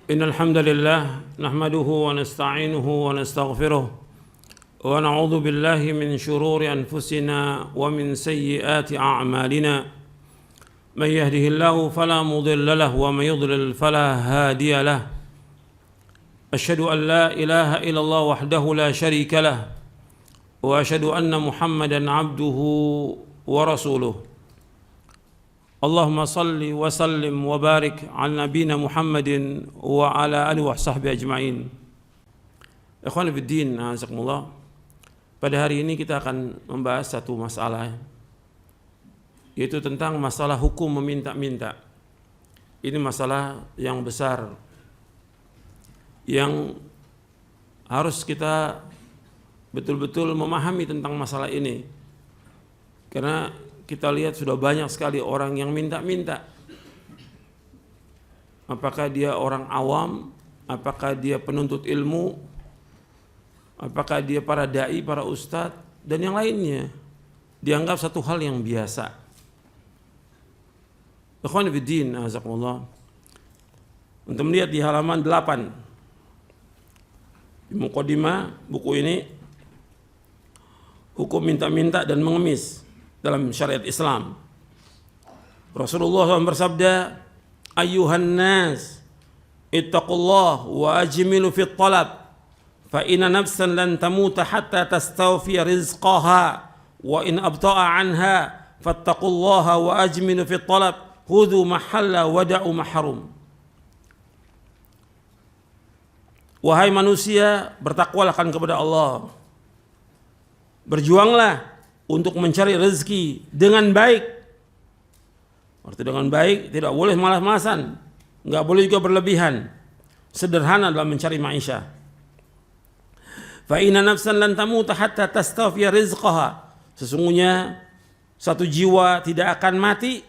إن الحمد لله نحمده ونستعينه ونستغفره ونعوذ بالله من شرور أنفسنا ومن سيئات أعمالنا من يهده الله فلا مضل له ومن يضلل فلا هادي له أشهد أن لا إله إلا الله وحده لا شريك له وأشهد أن محمدا عبده ورسوله اللهم صل وسلم وبارك على نبينا محمد وعلى آله وصحبه أجمعين. Ikhwan fiddin, azakumullah. Pada hari ini kita akan membahas satu masalah, yaitu tentang masalah hukum meminta-minta. Ini masalah yang besar yang harus kita betul-betul memahami tentang masalah ini, karena kita lihat sudah banyak sekali orang yang minta-minta. Apakah dia orang awam, apakah dia penuntut ilmu, apakah dia para dai, para ustadz, dan yang lainnya, dianggap satu hal yang biasa. Ikhwan fiddin, azakumullah. Untuk melihat di halaman 8 di muqaddimah buku ini, hukum minta-minta dan mengemis dalam syariat Islam. Rasulullah SAW bersabda, "Ayyuhan nas, ittaqullah wa ajmilu fit talab, fa inna nafsan lan tamuta hatta tastawfiya rizqaha, wa in abta'a anha fattaqullaha wa ajmilu fit talab, khudhu mahalla wa da'u mahrum." Wahai manusia, bertakwalah kepada Allah. Berjuanglah untuk mencari rezeki dengan baik. Arti dengan baik, tidak boleh malas-malasan, enggak boleh juga berlebihan. Sederhana dalam mencari maisha. Fa inna nafsan lan tamuta hatta tastawfiya rizqaha. Sesungguhnya satu jiwa tidak akan mati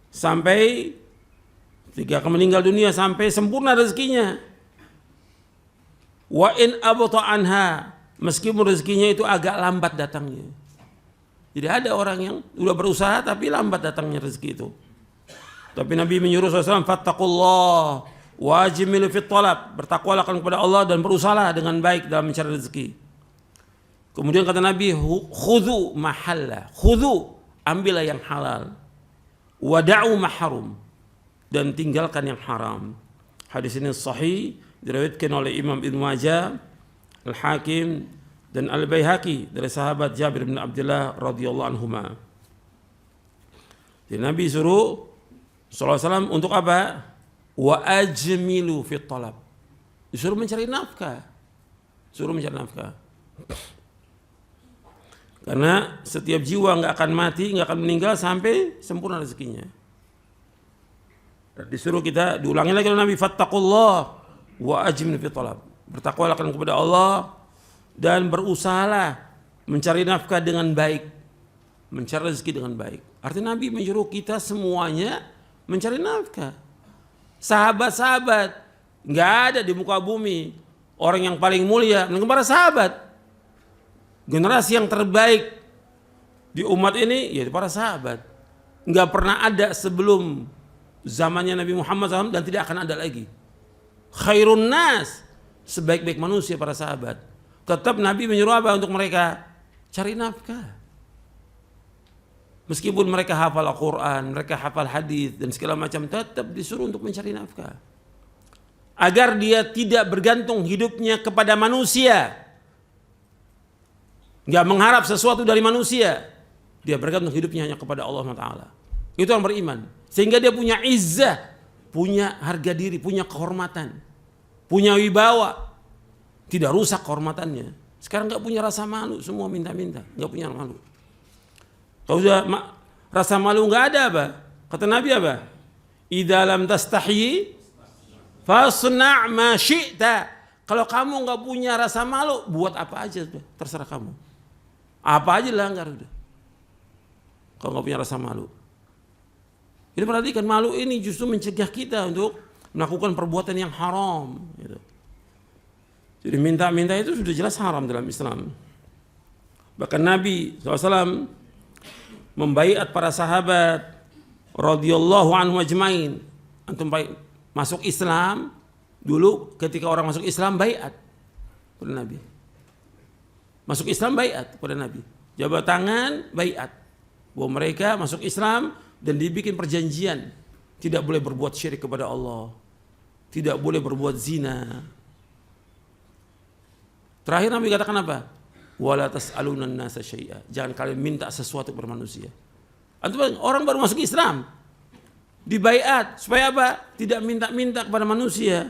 sampai ketika akan meninggal dunia, sampai sempurna rezekinya. Wa in abta anha, meskipun rezekinya itu agak lambat datangnya. Jadi ada orang yang sudah berusaha tapi lambat datangnya rezeki itu. Tapi Nabi menyuruh SAW, fattaqullah wa ajmilu fit talab, bertakwalah kepada Allah dan berusahalah dengan baik dalam mencari rezeki. Kemudian kata Nabi, khudhu mahalla, khudhu, ambillah yang halal, wada'u mahrum, dan tinggalkan yang haram. Hadis ini sahih, diriwayatkan oleh Imam Ibnu Majah, Al-Hakim, dan Al-Baihaqi dari sahabat Jabir bin Abdullah radhiyallahu anhuma. Jadi Nabi suruh sallallahu alaihi wasallam untuk apa? Wa ajmilu fit talab. Disuruh mencari nafkah. Suruh mencari nafkah. Karena setiap jiwa enggak akan mati, enggak akan meninggal sampai sempurna rezekinya. Dan disuruh kita, diulangi lagi oleh Nabi, fattaqullah wa ajmilu fit talab. Bertakwalah kepada Allah dan berusahalah mencari nafkah dengan baik, mencari rezeki dengan baik. Artinya Nabi menyuruh kita semuanya mencari nafkah. Sahabat-sahabat, nggak ada di muka bumi orang yang paling mulia dengan para sahabat. Generasi yang terbaik di umat ini yaitu para sahabat. Nggak pernah ada sebelum zamannya Nabi Muhammad SAW dan tidak akan ada lagi. Khairun nas, sebaik-baik manusia para sahabat. Tetap Nabi menyuruh apa untuk mereka? Cari nafkah. Meskipun mereka hafal Al-Quran, mereka hafal hadis dan segala macam, tetap disuruh untuk mencari nafkah. Agar dia tidak bergantung hidupnya kepada manusia. Gak mengharap sesuatu dari manusia. Dia bergantung hidupnya hanya kepada Allah Taala. Itu orang beriman. Sehingga dia punya izzah, punya harga diri, punya kehormatan, punya wibawa. Tidak rusak kehormatannya. Sekarang nggak punya rasa malu, semua minta-minta, nggak punya malu. Kalau sudah rasa malu nggak ada apa? Kata Nabi apa? Idza lam tastahyi fasna' ma syi'ta. Kalau kamu nggak punya rasa malu, buat apa aja, terserah kamu. Apa aja langgar udah. Kalau nggak punya rasa malu. Ini perhatikan, malu ini justru mencegah kita untuk melakukan perbuatan yang haram. Gitu. Jadi minta-minta itu sudah jelas haram dalam Islam. Bahkan Nabi SAW membaiat para sahabat radhiyallahu anhum ajmain. Antum masuk Islam Dulu ketika orang masuk Islam baiat pada Nabi. Masuk Islam baiat pada Nabi. Jabat tangan baiat. Bahwa mereka masuk Islam dan dibikin perjanjian. Tidak boleh berbuat syirik kepada Allah. Tidak boleh berbuat zina. Terakhir Nabi katakan apa? Wala tas'alunan nasa syai'a. Jangan kalian minta sesuatu kepada manusia. Antum orang baru masuk Islam. Dibaiat supaya apa? Tidak minta-minta kepada manusia.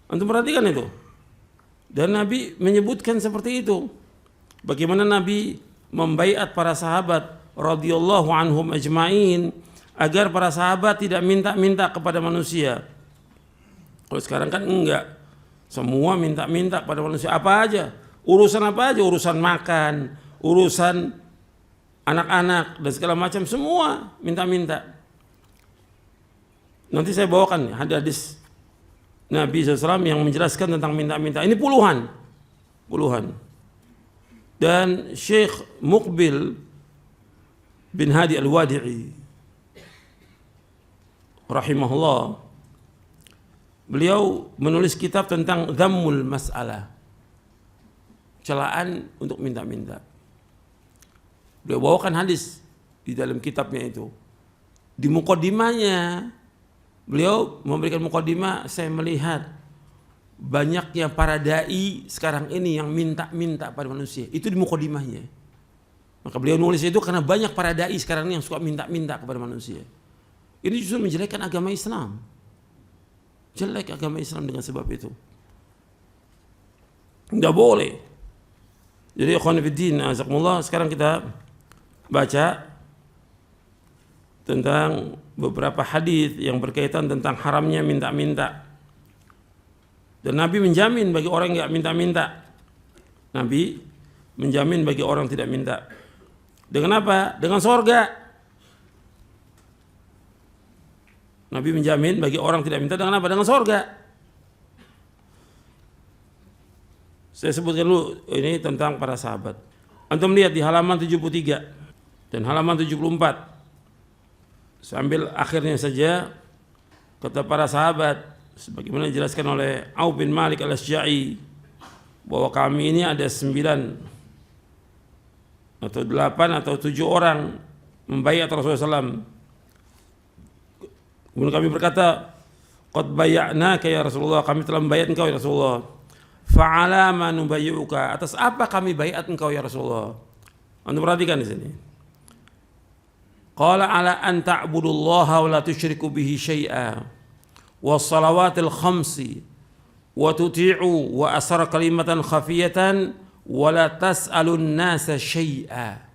Antum perhatikan itu. Dan Nabi menyebutkan seperti itu. Bagaimana Nabi membaiat para sahabat radhiyallahu anhum ajma'in agar para sahabat tidak minta-minta kepada manusia. Kalau sekarang kan enggak. Semua minta-minta kepada manusia apa aja. Urusan apa aja, urusan makan, urusan anak-anak dan segala macam semua minta-minta. Nanti saya bawakan hadis Nabi SAW yang menjelaskan tentang minta-minta. Ini puluhan. Dan Syekh Muqbil bin Hadi Al-Wadi'i rahimahullah, beliau menulis kitab tentang dhammul mas'alah, celaan untuk minta-minta. Beliau bawakan hadis di dalam kitabnya itu. Di muqaddimahnya beliau memberikan muqaddimah, saya melihat banyaknya para dai sekarang ini yang minta-minta pada manusia. Itu di muqaddimahnya. Maka beliau nulis itu karena banyak para dai sekarang ini yang suka minta-minta kepada manusia. Ini justru menjelekkan agama Islam. Jelek agama Islam dengan sebab itu. Enggak boleh. Jadi ikhwan fillah, azakumullah, sekarang kita baca tentang beberapa hadis yang berkaitan tentang haramnya minta-minta. Dan Nabi menjamin bagi orang yang enggak minta-minta. Nabi menjamin bagi orang yang tidak minta. Dengan apa? Dengan surga. Nabi menjamin bagi orang tidak minta dengan apa? Dengan surga. Saya sebutkan dulu ini tentang para sahabat. Antum lihat di halaman 73 dan halaman 74. Sambil akhirnya saja kata para sahabat sebagaimana dijelaskan oleh Auf bin Malik Al-Asja'i bahwa kami ini ada 9 atau 8 atau 7 orang membaiat Rasulullah SAW. Kemudian kami berkata, qad bay'naka ya Rasulullah, kami telah membayat engkau ya Rasulullah. Fa'ala ma nubayyuka, atas apa kami bayat engkau ya Rasulullah? Anda perhatikan di sini. Qala ala an ta'budullaha wa la tusyriku bihi syai'a was salawatil khamsi wa tuti'u wa asra kalimatan khafiyatan wa la tas'alun nasa syai'a.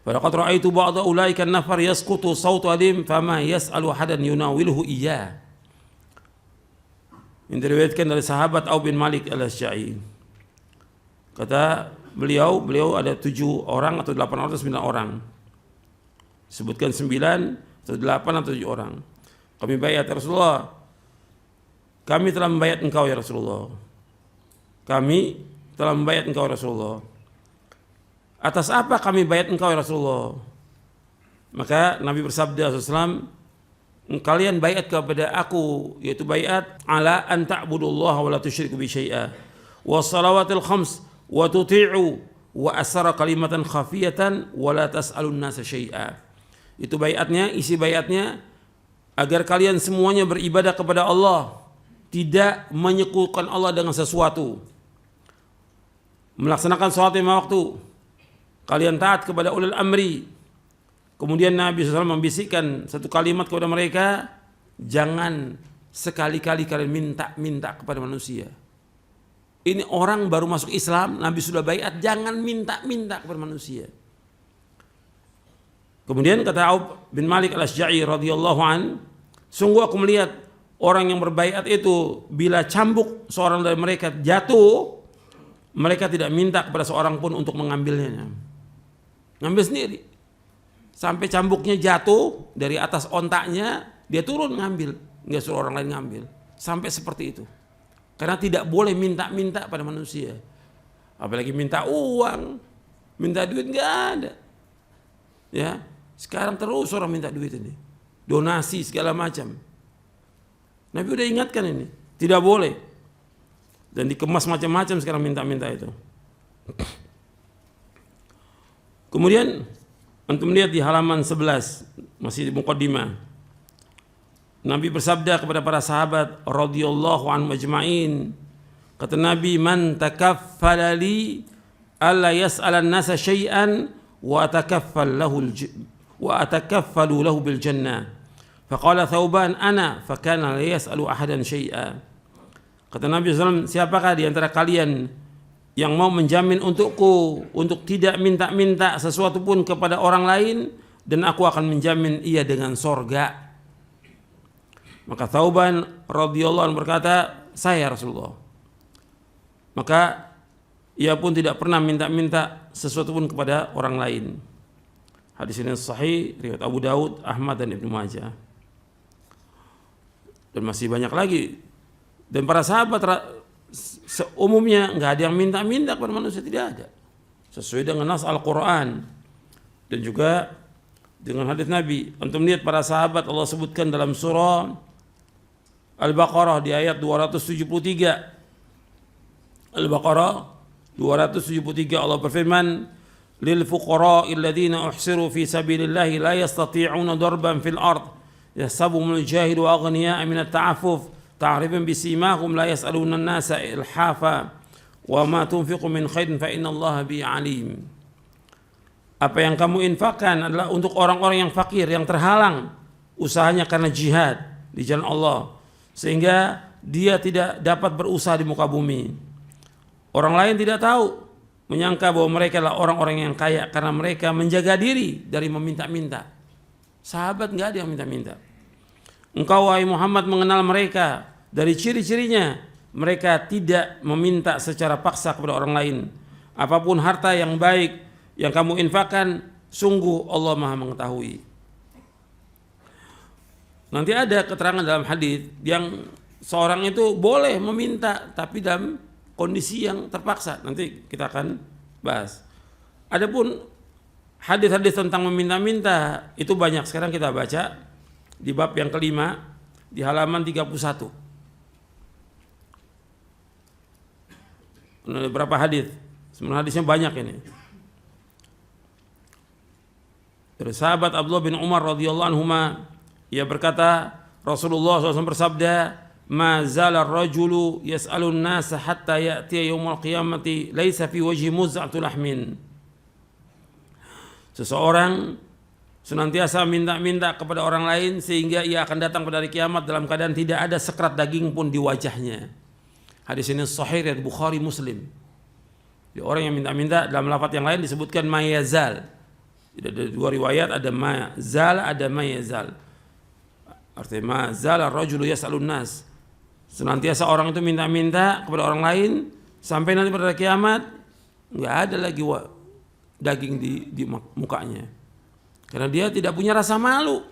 Falaqad ra'aitu ba'da ulaika an-nafar yasqutu sawtu adim fama yas'alu hadan yunawiluhu iyyah. Ini diriwayatkan dari sahabat Auf bin Malik Al-Asja'i. Kata beliau ada 7 orang atau 8 orang atau 9 orang. Sebutkan 9 atau 8 atau 7 orang. Kami bayat Rasulullah. Kami telah membayat engkau ya Rasulullah. Kami telah membayat engkau ya Rasulullah. Atas apa kami bayat engkau ya Rasulullah? Maka Nabi bersabda SAW, kalian bayat kepada aku, yaitu bayat ala an ta'budullaha wa la tusyriku bi syai'a wa salawatil khams wa tuti'u wa asra kalimatan khafiyatan wa la tas'alun nasa syai'a. Itu bayatnya, isi bayatnya agar kalian semuanya beribadah kepada Allah, tidak menyekutukan Allah dengan sesuatu, melaksanakan salat lima waktu, kalian taat kepada ulil amri. Kemudian Nabi SAW membisikkan satu kalimat kepada mereka, jangan sekali-kali kalian minta-minta kepada manusia. Ini orang baru masuk Islam, Nabi sudah baiat, jangan minta-minta kepada manusia. Kemudian kata Auf bin Malik Al-Asja'i radhiyallahu an, sungguh aku melihat orang yang berbaiat itu bila cambuk seorang dari mereka jatuh, mereka tidak minta kepada seorang pun untuk mengambilnya. Ngambil sendiri. Sampai cambuknya jatuh dari atas ontaknya, dia turun ngambil, nggak suruh orang lain ngambil. Sampai seperti itu. Karena tidak boleh minta-minta pada manusia. Apalagi minta uang, minta duit, nggak ada. Ya, sekarang terus orang minta duit ini, donasi segala macam. Nabi udah ingatkan ini, tidak boleh. Dan dikemas macam-macam sekarang minta-minta itu. Kemudian antum lihat di halaman 11, masih di muqaddimah. Nabi bersabda kepada para sahabat radhiyallahu anhum ajma'in. Kata Nabi, "Man takaffala li alla yas'alan nasa syai'an wa atakaffalu lahu bil jannah." Faqala Thauban, "Ana." Fakana la yas'alu ahadan syai'a. Kata Nabi SAW, siapakah di antara kalian yang mau menjamin untukku untuk tidak minta-minta sesuatu pun kepada orang lain, dan aku akan menjamin ia dengan sorga. Maka Thauban radhiyallahu anhu berkata, saya Rasulullah. Maka ia pun tidak pernah minta-minta sesuatu pun kepada orang lain. Hadis ini sahih riwayat Abu Daud, Ahmad dan Ibnu Majah. Dan masih banyak lagi. Dan para sahabat seumumnya nggak ada yang minta-minta kepada manusia, tidak ada. Sesuai dengan nas Al-Quran dan juga dengan hadis Nabi. Antum lihat para sahabat, Allah sebutkan dalam surah Al-Baqarah di ayat 273. Al-Baqarah 273, Allah berfirman, lil fuqara'il ladzina uhsiru fi sabilillahi la yastati'una darban fil ard yahsabuhumul jahilu aghniya'a minat ta'affuf ta'rifun bisimahum la yas'aluna an-nasa ilhafa wa ma tunfiqu min khairin fa innallaha bi alim. Apa yang kamu infakkan adalah untuk orang-orang yang fakir, yang terhalang usahanya karena jihad di jalan Allah, sehingga dia tidak dapat berusaha di muka bumi. Orang lain tidak tahu, menyangka bahwa mereka adalah orang-orang yang kaya karena mereka menjaga diri dari meminta-minta. Sahabat nggak ada yang minta-minta. Engkau wahai Muhammad mengenal mereka, dari ciri-cirinya mereka tidak meminta secara paksa kepada orang lain. Apapun harta yang baik yang kamu infakkan, sungguh Allah Maha mengetahui. Nanti ada keterangan dalam hadis yang seorang itu boleh meminta tapi dalam kondisi yang terpaksa. Nanti kita akan bahas. Adapun hadis-hadis tentang meminta-minta itu banyak. Sekarang kita baca di bab yang kelima di halaman 31. Ada berapa hadis? Sebenarnya hadisnya banyak ini. Dari sahabat Abdullah bin Umar radhiyallahu anhuma, ia berkata, Rasulullah SAW bersabda, "Ma zala ar-rajulu yas'alu an-nasa hatta ya'tiya yaumul qiyamati laisa fi wajhi muz'atu lahmin." Seseorang senantiasa minta-minta kepada orang lain sehingga ia akan datang pada hari kiamat dalam keadaan tidak ada sekerat daging pun di wajahnya. Hadis ini sahih dari Bukhari Muslim. Orang yang minta-minta dalam lafaz yang lain disebutkan mayazal. Ada dua riwayat, ada mazal, ada mayazal. Artinya mazal ar-rajulu yas'alun nas. Senantiasa orang itu minta-minta kepada orang lain sampai nanti pada hari kiamat enggak ada lagi daging di mukanya. Karena dia tidak punya rasa malu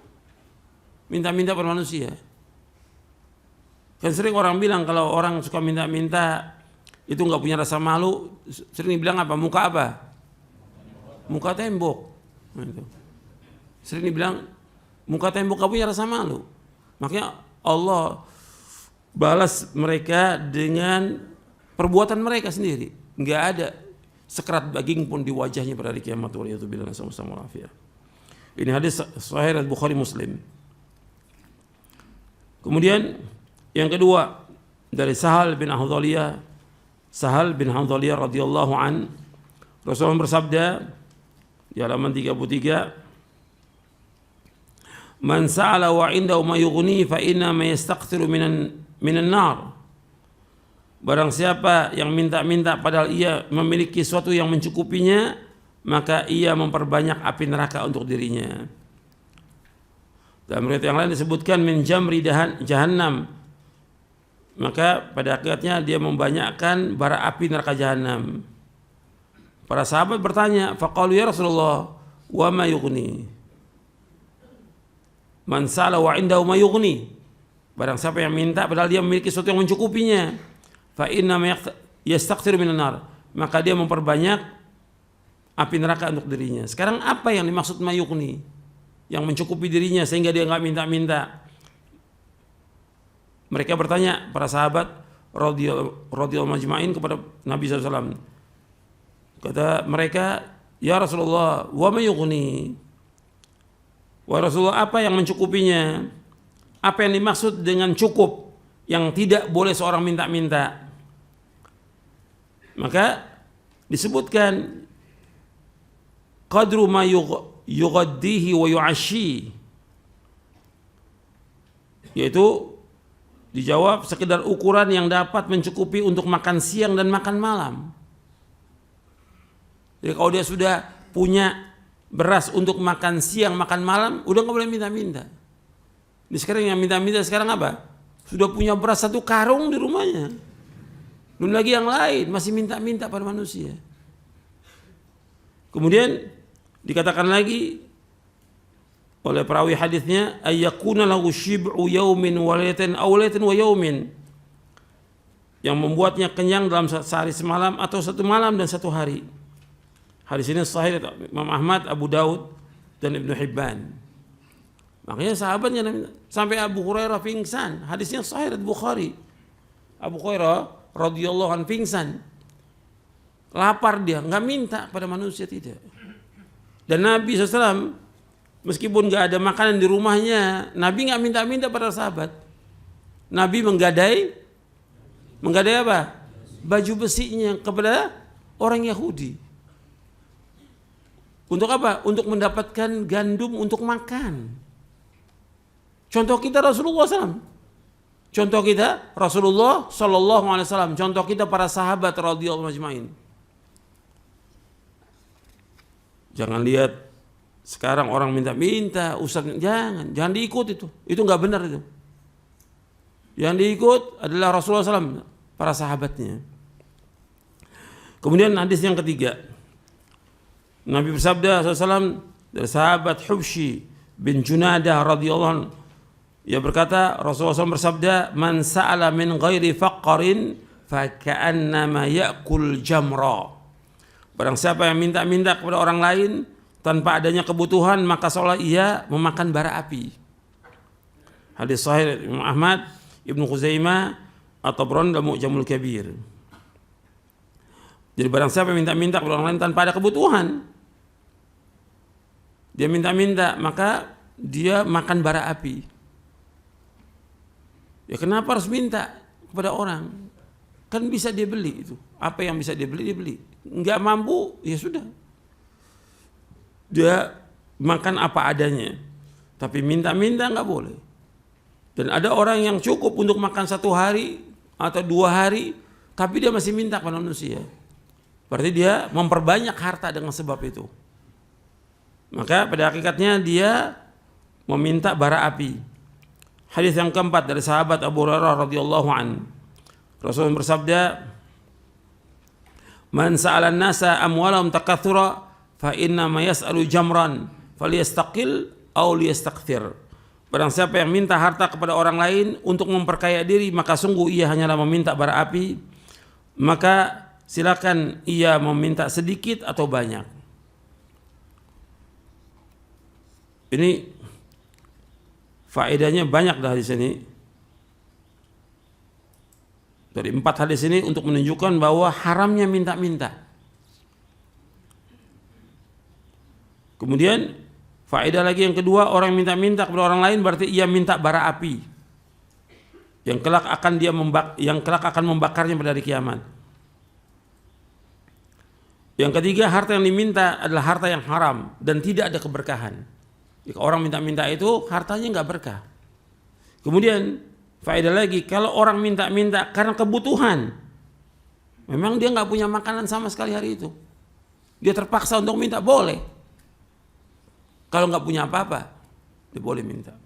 minta-minta pada manusia. Kan sering orang bilang kalau orang suka minta-minta itu nggak punya rasa malu, sering dibilang apa? Muka apa? Muka tembok. Gitu. Sering dibilang muka tembok nggak punya rasa malu. Makanya Allah balas mereka dengan perbuatan mereka sendiri. Nggak ada sekerat daging pun di wajahnya pada hari kiamat. Waliyatubillah sama-sama afiyah. Ini hadis sahih Bukhari Muslim. Kemudian yang kedua dari Sahal bin Hanzaliyah radhiyallahu an, Rasulullah bersabda di halaman 33, "Man sa'ala wa 'indahu ma yughni fa inna ma yastaghfiru minan nar." Barang siapa yang minta-minta padahal ia memiliki sesuatu yang mencukupinya, maka ia memperbanyak api neraka untuk dirinya. Dalam riwayat yang lain disebutkan min jamri jahannam. Maka pada akhirnya dia membanyakkan bara api neraka jahanam. Para sahabat bertanya, faqalu ya Rasulullah, wa ma yughni? Man sa'ala wa indahu ma yughni. Barang siapa yang minta padahal dia memiliki sesuatu yang mencukupinya, fa inna yastaghfiru minan nar. Maka dia memperbanyak api neraka untuk dirinya. Sekarang apa yang dimaksud ma yughni? Yang mencukupi dirinya sehingga dia enggak minta-minta. mereka bertanya para sahabat radhiyallahu majma'in kepada Nabi SAW. Kata mereka, ya Rasulullah, wa ma yughni? Wahai Rasulullah, apa yang mencukupinya? Apa yang dimaksud dengan cukup yang tidak boleh seorang minta-minta? Maka disebutkan qadru ma yughaddihi wa yu'ashi, yaitu dijawab sekedar ukuran yang dapat mencukupi untuk makan siang dan makan malam. Jadi kalau dia sudah punya beras untuk makan siang, makan malam, udah nggak boleh minta-minta. Ini sekarang yang minta-minta sekarang apa? Sudah punya beras 1 karung di rumahnya, belum lagi yang lain, masih minta-minta pada manusia. Kemudian dikatakan lagi oleh perawi hadisnya, ayyakuna lahu shib'u yaumin wa lailatin aw lailatin wa yaumin, yang membuatnya kenyang dalam sehari semalam atau 1 malam dan 1 hari. Hadis ini sahih Imam Ahmad, Abu Daud dan Ibnu Hibban. Makanya sahabatnya sampai Abu Hurairah pingsan. Hadisnya sahih Bukhari. Abu Hurairah radhiyallahu anhu pingsan. Lapar dia, enggak minta pada manusia, tidak. Dan Nabi SAW meskipun enggak ada makanan di rumahnya, Nabi enggak minta-minta pada sahabat. Nabi menggadai apa? Baju besinya kepada orang Yahudi. Untuk apa? Untuk mendapatkan gandum untuk makan. Contoh kita Rasulullah SAW. Contoh kita Rasulullah Sallallahu Alaihi Wasallam. Contoh kita para sahabat radhiyallahu majma'in. Jangan lihat sekarang orang minta-minta, ustaz, jangan diikut itu. Itu nggak benar itu. Yang diikut adalah Rasulullah SAW, para sahabatnya. Kemudian hadis yang ketiga, Nabi bersabda SAW dari sahabat Hubshi bin Junadah radhiyallahu anhu, ia berkata, Rasulullah SAW bersabda, man sa'ala min ghairi faqarin fa ka'annama ya'kul jamra. Barang siapa yang minta-minta kepada orang lain tanpa adanya kebutuhan, maka seolah ia memakan bara api. Hadis sahih Imam Ahmad, Ibnu Khuzaimah, At-Tabrani dalam Mu'jamul Kabir. Jadi barang siapa yang minta-minta kepada orang lain tanpa ada kebutuhan, dia minta-minta, maka dia makan bara api. Ya kenapa harus minta kepada orang? Kan bisa dia beli itu. Apa yang bisa dia beli. Enggak mampu, ya sudah. Dia makan apa adanya. Tapi minta-minta enggak boleh. Dan ada orang yang cukup untuk makan 1 hari atau 2 hari, tapi dia masih minta kepada manusia. Berarti dia memperbanyak harta dengan sebab itu. Maka pada hakikatnya dia meminta bara api. Hadis yang keempat dari sahabat Abu Hurairah radhiyallahu an. Rasulullah bersabda, "Man sa'ala an-nasa amwalahum takatsura fa inna ma yas'alu jamran falyastaqil aw liyastakthir." Barang siapa yang minta harta kepada orang lain untuk memperkaya diri, maka sungguh ia hanyalah meminta bara api. Maka silakan ia meminta sedikit atau banyak. Ini faedahnya banyak dari sini. Dari 4 hadis ini untuk menunjukkan bahwa haramnya minta-minta. Kemudian faedah lagi yang kedua, orang yang minta-minta kepada orang lain berarti ia minta bara api yang kelak akan membakarnya pada hari kiamat. Yang ketiga, harta yang diminta adalah harta yang haram dan tidak ada keberkahan. Jika orang minta-minta itu hartanya nggak berkah. Kemudian faedah lagi, kalau orang minta-minta karena kebutuhan, memang dia nggak punya makanan sama sekali hari itu, dia terpaksa untuk minta, boleh. Kalau nggak punya apa-apa, dia boleh minta.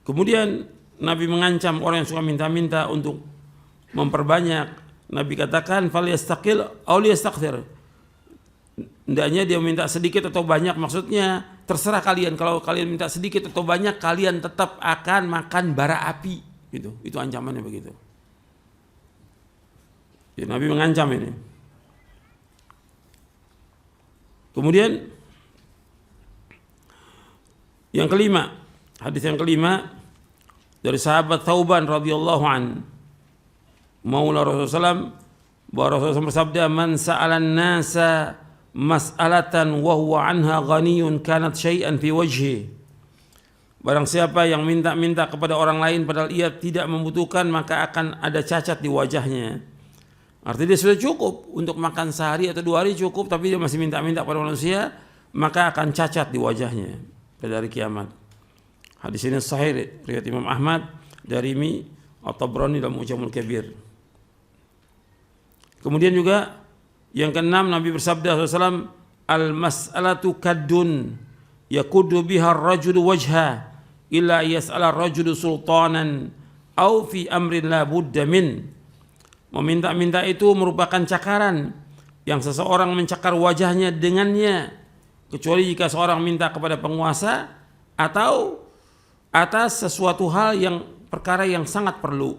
Kemudian Nabi mengancam orang yang suka minta-minta untuk memperbanyak. Nabi katakan, "Falyastaqil aw liyastakthir." Hendaknya dia minta sedikit atau banyak, maksudnya terserah kalian. Kalau kalian minta sedikit atau banyak, kalian tetap akan makan bara api. Gitu. Itu ancamannya begitu. Ya, Nabi mengancam ini. Kemudian yang kelima, Hadis yang kelima dari sahabat Thauban radhiyallahu an, maula Rasulullah SAW, bahwa Rasulullah SAW bersabda, man sa'alan nasa mas'alatan wa huwa anha ghaniyun kanat syai'an fi wajhi. Barang siapa yang minta-minta kepada orang lain padahal ia tidak membutuhkan, maka akan ada cacat di wajahnya. Artinya dia sudah cukup untuk makan sehari atau 2 hari cukup, tapi dia masih minta-minta kepada manusia, maka akan cacat di wajahnya pada hari kiamat. Hadis ini sahih riwayat Imam Ahmad, Darimi, At-Tabrani dalam Mu'jamul Kabir. Kemudian juga yang keenam, Nabi bersabda SAW, al-mas'alatu kaddun yakuddu biha ar-rajulu wajha illa yas'ala ar-rajulu sultanan au fi amrin la budda min. Meminta-minta itu merupakan cakaran yang seseorang mencakar wajahnya dengannya, kecuali jika seorang minta kepada penguasa atau atas sesuatu hal yang perkara yang sangat perlu.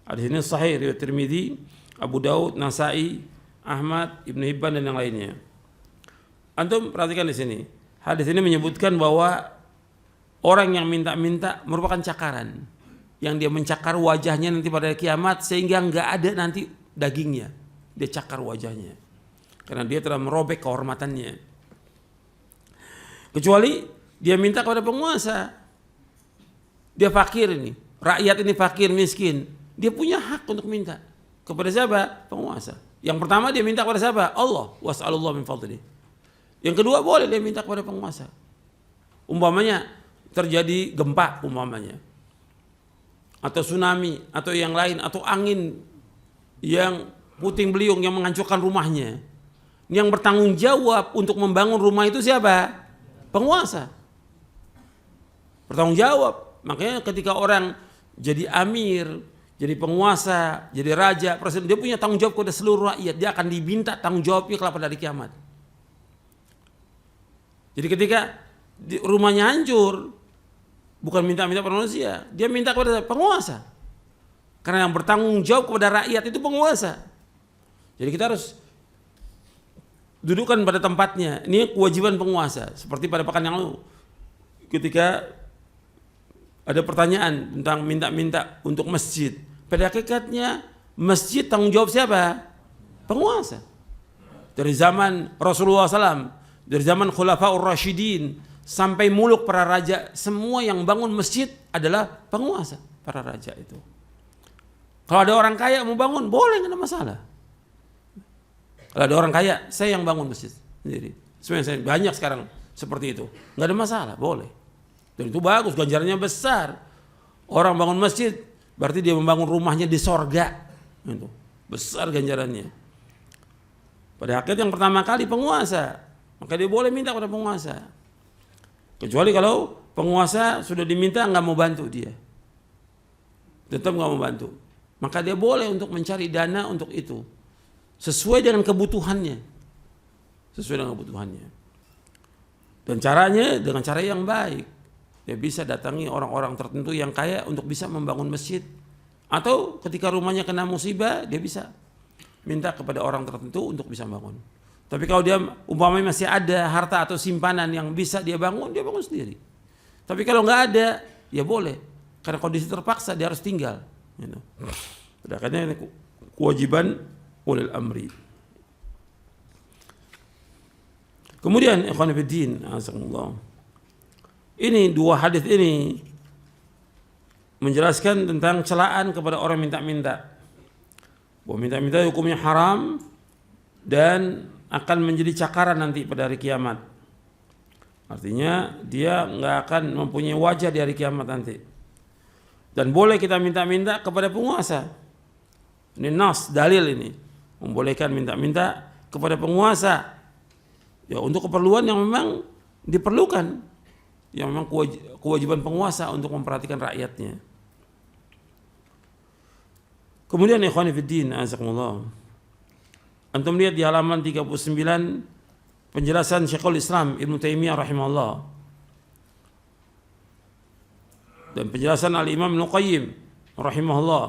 Hadis ini sahih riwayat Tirmidzi, Abu Daud, Nasai, Ahmad, Ibnu Hibban dan yang lainnya. Antum perhatikan di sini. Hadis ini menyebutkan bahwa orang yang minta-minta merupakan cakaran, yang dia mencakar wajahnya nanti pada kiamat sehingga enggak ada nanti dagingnya. Dia cakar wajahnya karena dia telah merobek kehormatannya. Kecuali dia minta kepada penguasa. Dia fakir ini, rakyat ini fakir miskin, dia punya hak untuk minta kepada siapa? Penguasa. Yang pertama dia minta kepada siapa? Allah. Was'alullah min fadlih. Yang kedua boleh dia minta kepada penguasa. Umpamanya terjadi gempa umpamanya, atau tsunami, atau yang lain, atau angin yang puting beliung yang menghancurkan rumahnya. Yang bertanggung jawab untuk membangun rumah itu siapa? Penguasa. Bertanggung jawab. Makanya ketika orang jadi amir, jadi penguasa, jadi raja, presiden, dia punya tanggung jawab kepada seluruh rakyat. Dia akan diminta tanggung jawabnya kelak pada hari kiamat. Jadi ketika rumahnya hancur, bukan minta-minta pada manusia, dia minta kepada penguasa. Karena yang bertanggung jawab kepada rakyat itu penguasa. Jadi kita harus dudukkan pada tempatnya. Ini kewajiban penguasa. Seperti pada pekan yang lalu, ketika ada pertanyaan tentang minta-minta untuk masjid. Pada hakikatnya masjid tanggung jawab siapa? Penguasa. Dari zaman Rasulullah SAW, dari zaman Khulafaur Rasyidin sampai muluk para raja, semua yang bangun masjid adalah penguasa, para raja itu. Kalau ada orang kaya mau bangun, boleh, nggak ada masalah. Kalau ada orang kaya, saya yang bangun masjid sendiri. Sebenarnya banyak sekarang seperti itu, nggak ada masalah, boleh. Dan itu bagus, ganjarannya besar. Orang bangun masjid berarti dia membangun rumahnya di sorga, itu besar ganjarannya. Pada akhirnya yang pertama kali penguasa, maka dia boleh minta kepada penguasa. Kecuali kalau penguasa sudah diminta nggak mau bantu dia, tetap nggak mau bantu, maka dia boleh untuk mencari dana untuk itu sesuai dengan kebutuhannya, sesuai dengan kebutuhannya. Dan caranya dengan cara yang baik. Dia bisa datangi orang-orang tertentu yang kaya untuk bisa membangun masjid, atau ketika rumahnya kena musibah dia bisa minta kepada orang tertentu untuk bisa bangun. Tapi kalau dia umpamanya masih ada harta atau simpanan yang bisa dia bangun sendiri. Tapi kalau nggak ada, ya boleh, karena kondisi terpaksa dia harus tinggal. Karena ini kewajiban ulil amri. Kemudian ikhwan fillah, azakumullah. Ini dua hadis ini menjelaskan tentang celaan kepada orang minta-minta. Bahwa minta-minta hukumnya haram dan akan menjadi cakaran nanti pada hari kiamat. Artinya dia nggak akan mempunyai wajah di hari kiamat nanti. Dan boleh kita minta-minta kepada penguasa. Ini nas, dalil ini. Membolehkan minta-minta kepada penguasa. Ya untuk keperluan yang memang diperlukan. Yang memang kewajiban penguasa untuk memperhatikan rakyatnya. Kemudian ikhwan fillah, azakumullah. Antum lihat di halaman 39 penjelasan Syekhul Islam Ibnu Taimiyah rahimahullah. Dan penjelasan Al-Imam Ibnu Qayyim rahimahullah.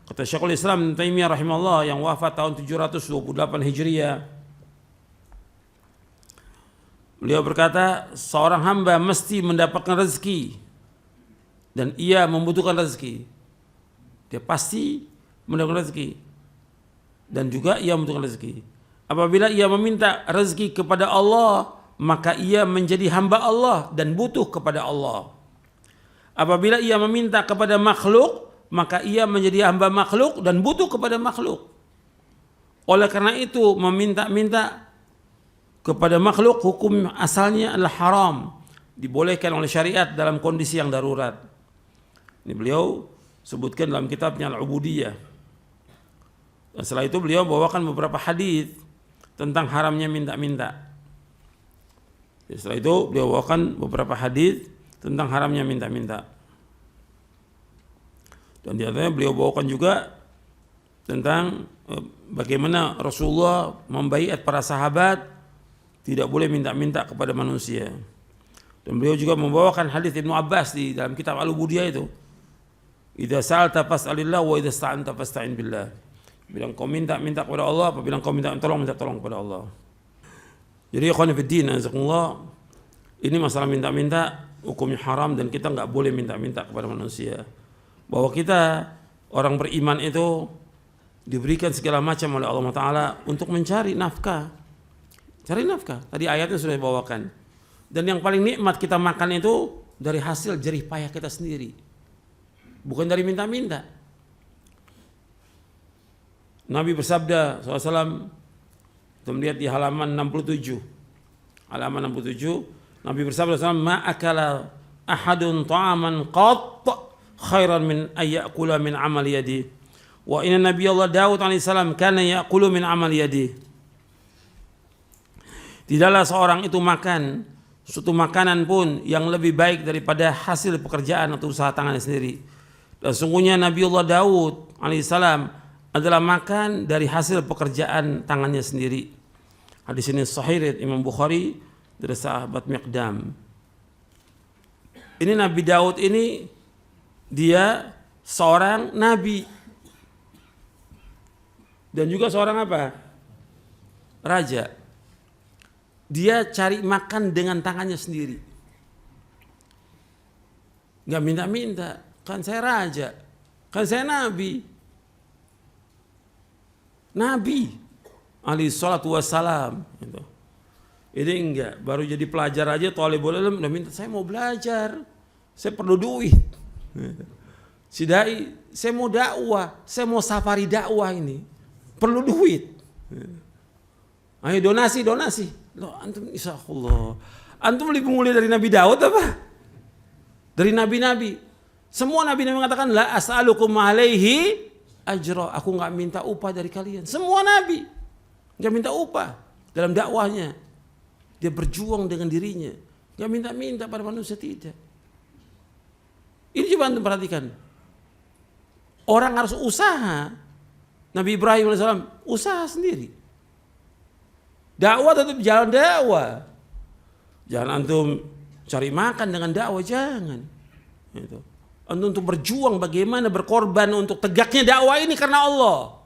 Kata Syekhul Islam Ibnu Taimiyah rahimahullah yang wafat tahun 728 Hijriah. Beliau berkata, seorang hamba mesti mendapatkan rezeki dan ia membutuhkan rezeki. Dia pasti mendapatkan rezeki dan juga ia membutuhkan rezeki. Apabila ia meminta rezeki kepada Allah, maka ia menjadi hamba Allah dan butuh kepada Allah. Apabila ia meminta kepada makhluk, maka ia menjadi hamba makhluk dan butuh kepada makhluk. Oleh karena itu, meminta-minta kepada makhluk hukum asalnya adalah haram, dibolehkan oleh syariat dalam kondisi yang darurat. Ini beliau sebutkan dalam kitabnya Al-Ubudiyah. Dan setelah itu beliau bawakan beberapa hadis tentang haramnya minta-minta. Setelah itu beliau bawakan beberapa hadis tentang haramnya minta-minta. Dan di antaranya beliau bawakan juga tentang bagaimana Rasulullah membaiat para sahabat tidak boleh minta-minta kepada manusia. Dan beliau juga membawakan hadis Ibnu Abbas di dalam kitab Al-Ubudiyah itu. Idza sa'alta fas'alillah wa idza sta'anta fasta'in billah. Bila kau minta kepada Allah, apabila kau minta tolong kepada Allah. Jadi ikhwan fillah, azakumullah, ini masalah minta-minta hukumnya haram dan kita enggak boleh minta-minta kepada manusia. Bahwa kita orang beriman itu diberikan segala macam oleh Allah Ta'ala untuk mencari nafkah. Cari nafkah. Tadi ayatnya sudah dibawakan. Dan yang paling nikmat kita makan itu dari hasil jerih payah kita sendiri. Bukan dari minta-minta. Nabi bersabda SAW, kita melihat di halaman 67. Halaman 67, Nabi bersabda SAW, ma akala ahadun ta'aman qat khairan min ayyakula min amal yadi. Wa inna Nabi Allah Daud alaihissalam kana ya'kulu min amal yadi. Tidaklah seorang itu makan suatu makanan pun yang lebih baik daripada hasil pekerjaan atau usaha tangannya sendiri. Dan sungguhnya Nabi Allah Daud alaihissalam adalah makan dari hasil pekerjaan tangannya sendiri. Hadis ini sahih riwayat Imam Bukhari dari sahabat Miqdam. Ini Nabi Daud ini dia seorang nabi dan juga seorang apa? Raja. Dia cari makan dengan tangannya sendiri. Gak minta-minta. Kan saya raja. Kan saya nabi. Nabi. Alaihi salatu wassalam. Ini enggak. Baru jadi pelajar aja. Thalibul ilm udah minta. Saya mau belajar. Saya perlu duit. Si dai. Saya mau dakwah. Saya mau safari dakwah ini. Perlu duit. Ayo donasi. Loh, antum insyaallah. Antum lebih mulia dari Nabi Daud apa? Dari nabi-nabi. Semua nabi-nabi mengatakan la as'alukum alaihi ajra. Aku enggak minta upah dari kalian. Semua nabi enggak minta upah dalam dakwahnya. Dia berjuang dengan dirinya. Enggak minta-minta pada manusia, tidak. Ini coba antum perhatikan. Orang harus usaha. Nabi Ibrahim AS usaha sendiri. Dakwah tetap jalan dakwah. Jangan antum cari makan dengan dakwah, jangan. Itu. Antum untuk berjuang bagaimana berkorban untuk tegaknya dakwah ini karena Allah.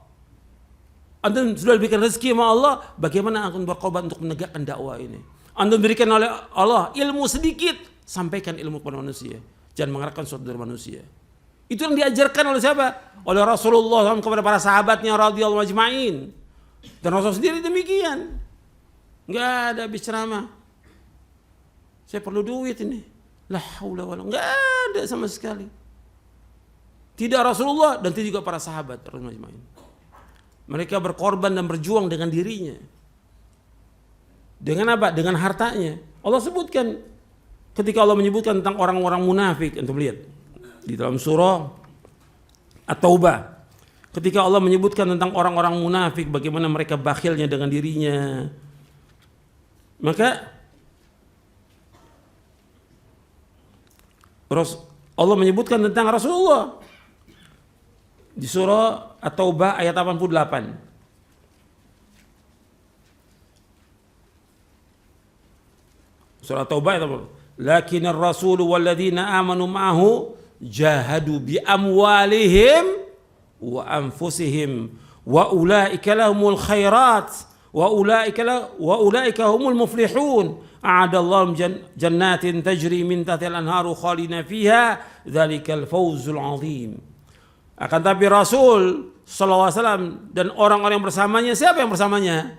Antum sudah diberikan rezeki sama Allah, bagaimana antum berkorban untuk menegakkan dakwah ini? Antum diberikan oleh Allah ilmu sedikit, sampaikan ilmu kepada manusia. Jangan mengharapkan sesuatu dari manusia. Itu yang diajarkan oleh siapa? Oleh Rasulullah SAW kepada para sahabatnya radhiyallahu ajma'in. Dan Rasul sendiri demikian. Enggak ada habis ceramah. Saya perlu duit ini. La haula wala. Enggak ada sama sekali. Tidak Rasulullah dan tidak juga para sahabat. Mereka berkorban dan berjuang dengan dirinya. Dengan apa? Dengan hartanya. Allah sebutkan ketika Allah menyebutkan tentang orang-orang munafik, antum lihat di dalam surah At-Taubah. Ketika Allah menyebutkan tentang orang-orang munafik, bagaimana mereka bakhilnya dengan dirinya. Maka Allah menyebutkan tentang Rasulullah di surah At-Taubah ayat 88. Surah At-Taubah ayat 88. Lakinar rasul walladzina amanu ma'ahu jahadu bi amwalihim wa anfusihim wa ulaika lahumul khairat wa ulaika humul muflihun a'adallahu jannatin tajri min tahtiha al-anharu khalidina fiha dzalikal fawzul 'adzim. Akan tapi Rasul sallallahu alaihi wasallam dan orang-orang yang bersamanya, siapa yang bersamanya?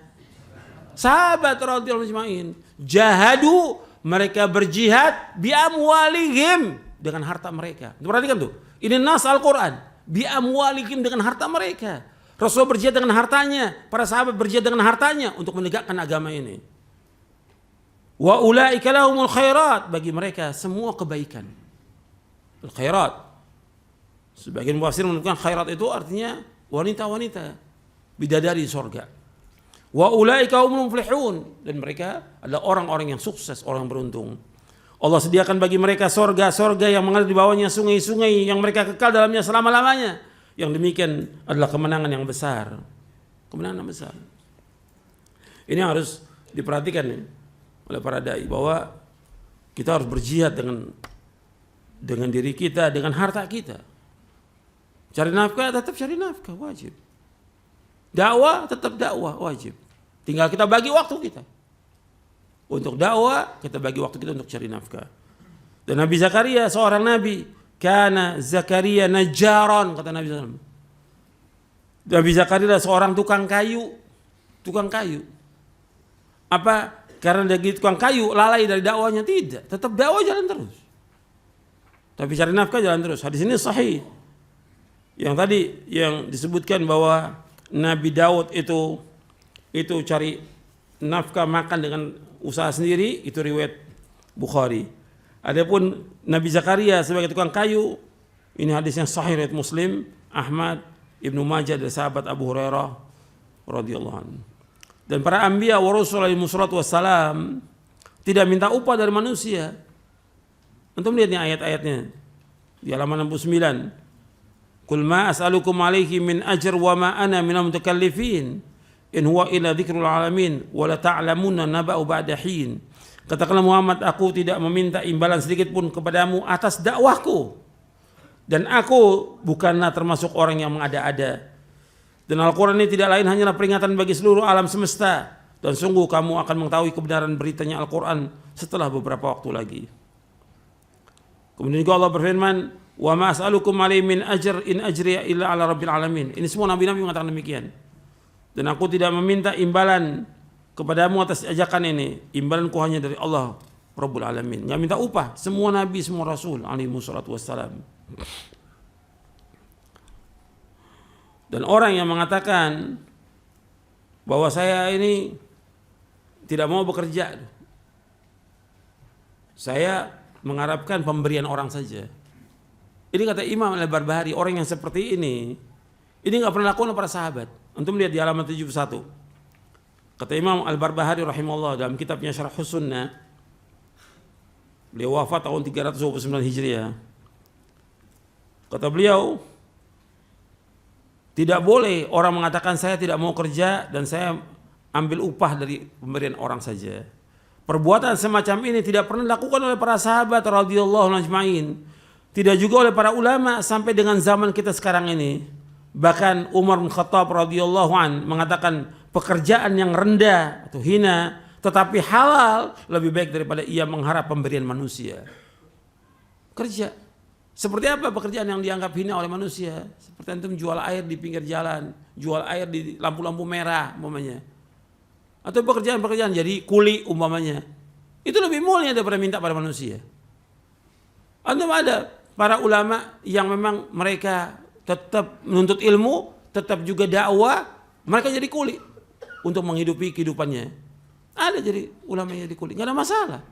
Sahabat radhiyallahu anhum. Jahadu, mereka berjihad bi amwalihim, dengan harta mereka. Perhatikan tuh. Ini nas Al-Qur'an. Bi amwalihim, dengan harta mereka. Rasul berjihad dengan hartanya, para sahabat berjihad dengan hartanya untuk menegakkan agama ini. Wa ulaika lahumul khairat, bagi mereka semua kebaikan. Al-khairat. Sebagian mufassir menentukan khairat itu artinya wanita-wanita bidadari di surga. Wa ulaika humul muflihun, dan mereka adalah orang-orang yang sukses, orang beruntung. Allah sediakan bagi mereka surga-surga yang mengalir di bawahnya sungai-sungai yang mereka kekal dalamnya selama-lamanya. Yang demikian adalah kemenangan yang besar. Kemenangan yang besar. Ini harus diperhatikan nih oleh para dai, bahwa kita harus berjihad dengan diri kita, dengan harta kita. Cari nafkah, tetap cari nafkah, wajib. Dakwah, tetap dakwah, wajib. Tinggal kita bagi waktu kita. Untuk dakwah, kita bagi waktu kita untuk cari nafkah. Dan Nabi Zakaria, seorang nabi, kana Zakaria najjaron, kata Nabi SAW. Nabi Zakaria adalah seorang tukang kayu. Tukang kayu. Apa? Karena dia tukang kayu, lalai dari dakwahnya? Tidak. Tetap dakwah jalan terus. Tapi cari nafkah jalan terus. Hadis ini sahih. Yang tadi yang disebutkan bahwa Nabi Daud itu cari nafkah makan dengan usaha sendiri, itu riwayat Bukhari. Adapun Nabi Zakaria sebagai tukang kayu, ini hadis yang sahih riwayat Muslim, Ahmad, Ibnu Majah dari sahabat Abu Hurairah radhiyallahu anhu. Dan para anbiya wa rasul alaihi wassalatu wassalam tidak minta upah dari manusia. Antum lihat nih ayat-ayatnya di halaman 69. Qul ma as'alukum alaihi min ajr wa ma ana minal mutakallifin in huwa illa dzikrul alamin wa la ta'lamuna naba'u ba'da hin. Katakanlah Muhammad, aku tidak meminta imbalan sedikit pun kepadamu atas dakwahku, dan aku bukanlah termasuk orang yang mengada-ada. Dan Al-Quran ini tidak lain hanyalah peringatan bagi seluruh alam semesta, dan sungguh kamu akan mengetahui kebenaran beritanya Al-Quran setelah beberapa waktu lagi. Kemudian juga Allah berfirman, wa ma as'alukum alaihi min ajr in ajriya illa ala rabbil alamin. Ini semua nabi-nabi mengatakan demikian. Dan aku tidak meminta imbalan kepadamu atas ajakan ini, imbalanku hanya dari Allah Rabbul Alamin. Enggak minta upah. Semua nabi, semua rasul alaihi wassalatu wassalam. Dan orang yang mengatakan bahwa saya ini tidak mau bekerja, saya mengharapkan pemberian orang saja. Ini kata Imam Al-Barbahari, orang yang seperti ini nggak pernah lakukan para sahabat. Antum lihat di halaman 71. Kata Imam Al-Barbahari rahimahullah dalam kitabnya Syarhus Sunnah, beliau wafat tahun 329 Hijriah. Kata beliau, tidak boleh orang mengatakan saya tidak mau kerja dan saya ambil upah dari pemberian orang saja. Perbuatan semacam ini tidak pernah dilakukan oleh para sahabat radhiyallahu anhum ajma'in. Tidak juga oleh para ulama sampai dengan zaman kita sekarang ini. Bahkan Umar bin Khattab radhiyallahu an mengatakan pekerjaan yang rendah atau hina tetapi halal lebih baik daripada ia mengharap pemberian manusia. Kerja. Seperti apa pekerjaan yang dianggap hina oleh manusia? Seperti antum jual air di pinggir jalan, jual air di lampu-lampu merah umpamanya. Atau pekerjaan-pekerjaan jadi kuli umpamanya. Itu lebih mulia daripada minta pada manusia. Antum ada para ulama yang memang mereka tetap menuntut ilmu, tetap juga dakwah, mereka jadi kuli untuk menghidupi kehidupannya. Ada jadi ulama yang jadi kuli, nggak ada masalah.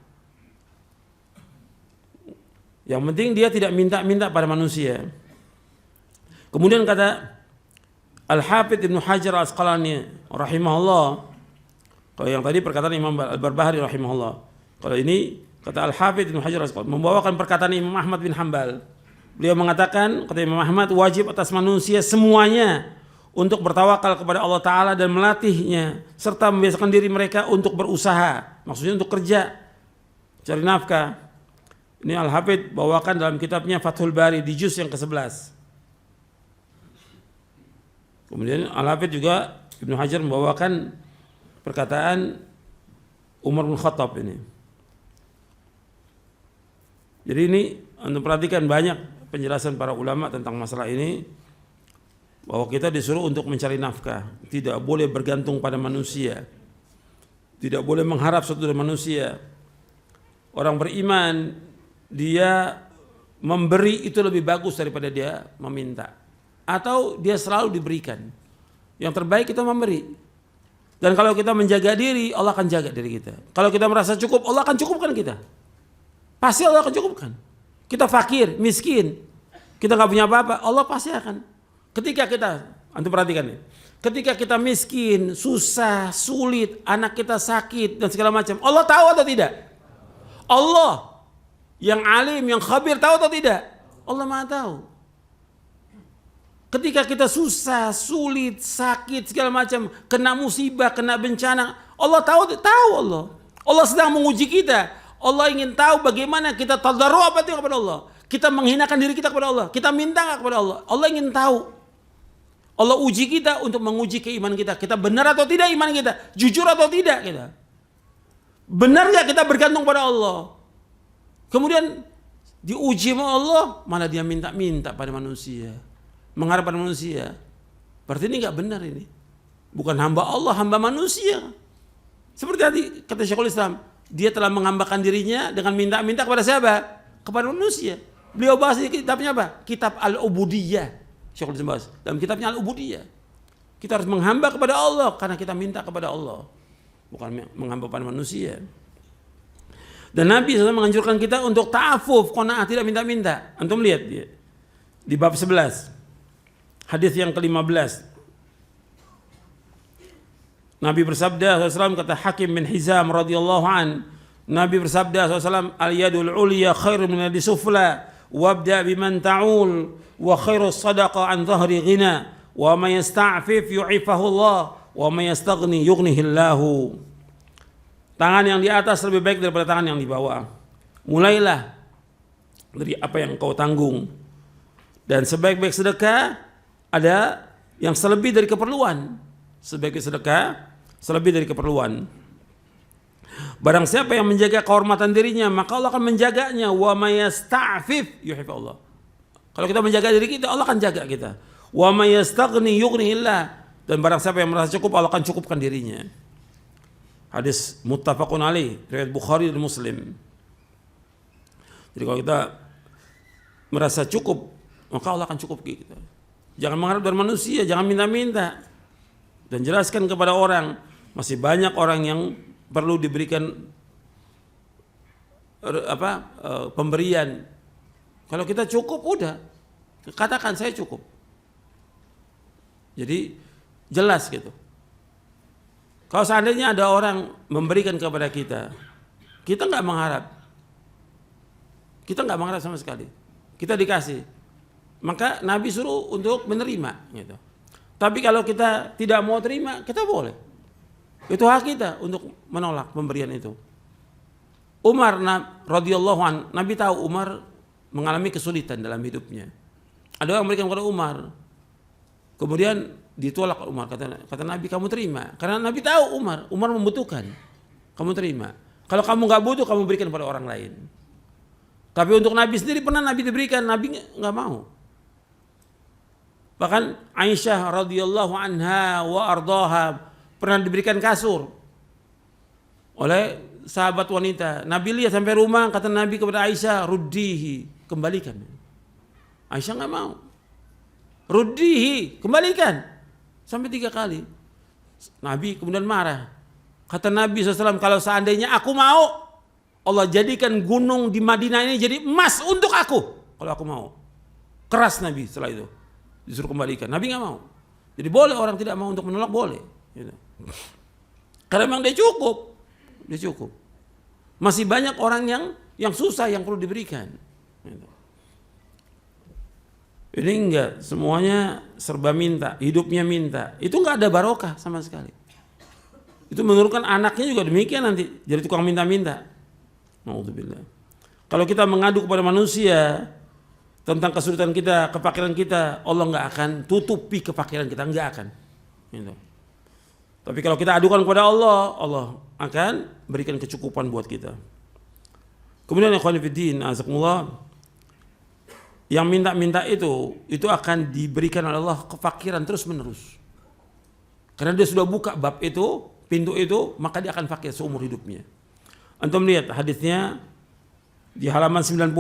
Yang penting dia tidak minta-minta pada manusia. Kemudian kata Al-Hafidz Ibnu Hajar Al-Asqalani rahimahullah, kalau yang tadi perkataan Imam Al-Barbahari rahimahullah, kalau ini kata Al-Hafidz Ibnu Hajar Al-Asqalani membawakan perkataan Imam Ahmad bin Hanbal. Beliau mengatakan, kata Imam Ahmad, wajib atas manusia semuanya untuk bertawakal kepada Allah Ta'ala dan melatihnya, serta membiasakan diri mereka untuk berusaha, maksudnya untuk kerja, cari nafkah. Ini Al-Hafidz bawakan dalam kitabnya Fathul Bari di juz yang ke-11. Kemudian Al-Hafidz juga Ibnu Hajar membawakan perkataan Umar bin Khattab ini. Jadi ini untuk perhatikan banyak penjelasan para ulama tentang masalah ini, bahwa kita disuruh untuk mencari nafkah, tidak boleh bergantung pada manusia, tidak boleh mengharap sesuatu dari manusia. Orang beriman dia memberi itu lebih bagus daripada dia meminta, atau dia selalu diberikan. Yang terbaik kita memberi. Dan kalau kita menjaga diri, Allah akan jaga diri kita. Kalau kita merasa cukup, Allah akan cukupkan kita. Pasti Allah akan cukupkan. Kita fakir, miskin, kita nggak punya apa-apa, Allah pasti akan. Ketika kita, antum perhatikan nih, ketika kita miskin, susah, sulit, anak kita sakit dan segala macam, Allah tahu atau tidak? Allah yang alim, yang khabir tahu atau tidak? Allah Maha tahu. Ketika kita susah, sulit, sakit, segala macam, kena musibah, kena bencana, Allah tahu Allah. Allah sedang menguji kita. Allah ingin tahu bagaimana kita tadarru kepada Allah. Kita menghinakan diri kita kepada Allah. Kita minta kepada Allah. Allah ingin tahu. Allah uji kita untuk menguji keimanan kita. Kita benar atau tidak iman kita? Jujur atau tidak kita? Benar nggak kita bergantung pada Allah? Kemudian diuji sama Allah, malah dia minta-minta pada manusia, mengharap pada manusia. Berarti ini nggak benar ini. Bukan hamba Allah, hamba manusia. Seperti tadi kata Syekhul Islam, dia telah menghambakan dirinya dengan minta-minta kepada siapa? Kepada manusia. Beliau bahas di kitabnya apa? Kitab Al-Ubudiyah. Syekhul Islam bahas dalam kitabnya Al-Ubudiyah. Kita harus menghamba kepada Allah karena kita minta kepada Allah, bukan menghamba pada manusia. Dan Nabi SAW menganjurkan kita untuk ta'afuf, qanaah, tidak minta-minta. Antum lihat dia di bab 11, hadis yang ke-15. Nabi bersabda SAW, kata Hakim bin Hizam radhiyallahu an, Nabi bersabda SAW, al-yadul ulya khairun min yadi sufla, wabda biman ta'ul, wa khairus sadaqa an dhahri ghina, wa may yasta'fif yu'ifahu Allah, wa may yastaghni yughnihillahu. Tangan yang di atas lebih baik daripada tangan yang di bawah. Mulailah dari apa yang kau tanggung. Dan sebaik-baik sedekah ada yang selebih dari keperluan. Sebaik sedekah selebih dari keperluan. Barang siapa yang menjaga kehormatan dirinya, maka Allah akan menjaganya. Wa may yasta'fif yuhibbu Allah. Kalau kita menjaga diri kita, Allah akan jaga kita. Wa may yastaghni yughnihillah. Dan barang siapa yang merasa cukup, Allah akan cukupkan dirinya. Hadis muttafaqun alaih, riwayat Bukhari dan Muslim. Jadi kalau kita merasa cukup, maka Allah akan cukup kita. Jangan mengharap dari manusia, jangan minta-minta. Dan jelaskan kepada orang, masih banyak orang yang perlu diberikan pemberian. Kalau kita cukup, udah katakan saya cukup. Jadi jelas gitu. Kalau seandainya ada orang memberikan kepada kita, kita nggak mengharap. Kita nggak mengharap sama sekali. Kita dikasih. Maka Nabi suruh untuk menerima. Gitu. Tapi kalau kita tidak mau terima, kita boleh. Itu hak kita untuk menolak pemberian itu. Umar radhiyallahu an, Nabi tahu Umar mengalami kesulitan dalam hidupnya. Ada orang memberikan kepada Umar. Kemudian ditolak Umar, kata Nabi, kamu terima. Karena Nabi tahu Umar membutuhkan. Kamu terima. Kalau kamu nggak butuh, kamu berikan pada orang lain. Tapi untuk Nabi sendiri pernah Nabi diberikan, Nabi nggak mau. Bahkan Aisyah radhiyallahu anha wa ardaha pernah diberikan kasur oleh sahabat wanita. Nabi lihat sampai rumah, kata Nabi kepada Aisyah, ruddihi, kembalikan. Aisyah nggak mau. Ruddihi, kembalikan. Sampai 3 kali. Nabi kemudian marah. Kata Nabi SAW, kalau seandainya aku mau, Allah jadikan gunung di Madinah ini jadi emas untuk aku. Kalau aku mau. Keras Nabi setelah itu. Disuruh kembalikan. Nabi nggak mau. Jadi boleh orang tidak mau untuk menolak, boleh. Gitu. Karena memang dia cukup. Dia cukup. Masih banyak orang yang susah yang perlu diberikan. Gitu. Ini enggak, semuanya serba minta, hidupnya minta. Itu enggak ada barokah sama sekali. Itu menurunkan anaknya juga demikian nanti, jadi tukang minta-minta. Nauzubillah. Kalau kita mengadu kepada manusia tentang kesulitan kita, kefakiran kita, Allah enggak akan tutupi kefakiran kita, enggak akan. Gitu. Tapi kalau kita adukan kepada Allah, Allah akan berikan kecukupan buat kita. Kemudian ikhwan fillah, azakumullah, yang minta-minta itu akan diberikan oleh Allah kefakiran terus menerus. Karena dia sudah buka bab itu, pintu itu, maka dia akan fakir seumur hidupnya. Antum lihat hadisnya di halaman 90.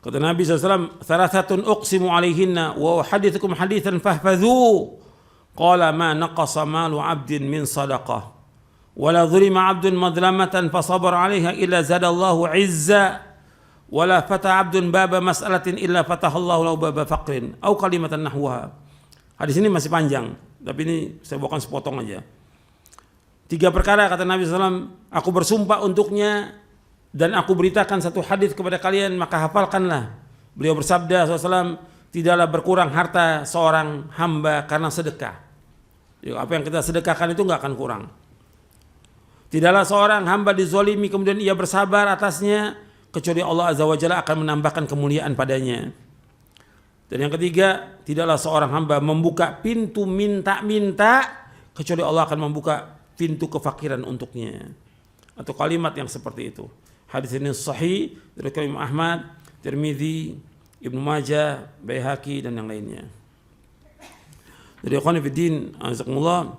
Kata Nabi SAW, "Thalathatun uqsimu alaihinna wa hadithukum hadithan fahfadhu." Qala ma naqasa malu 'abdin min sadaqah wa la dhulima 'abdun madlamatan fa sabara 'alaiha illa zadallahu 'izza wa la fata 'abdun baba mas'alatin illa fatahallahu lahu baba faqrin au kalimatan nahwaha. Hadis ini masih panjang, tapi ini saya bawakan sepotong aja. 3 perkara kata Nabi SAW, aku bersumpah untuknya dan aku beritakan satu hadis kepada kalian, maka hafalkanlah. Beliau bersabda SAW, tidaklah berkurang harta seorang hamba karena sedekah. Apa yang kita sedekahkan itu nggak akan kurang. Tidaklah seorang hamba dizolimi kemudian ia bersabar atasnya, kecuali Allah Azza wa Jalla akan menambahkan kemuliaan padanya. Dan yang ketiga, tidaklah seorang hamba membuka pintu minta-minta, kecuali Allah akan membuka pintu kefakiran untuknya. Atau kalimat yang seperti itu. Hadis ini sahih dari Imam Ahmad, Tirmidzi, Ibnu Majah, Baihaqi dan yang lainnya. Jadi ikhwan fillah, azakumullah,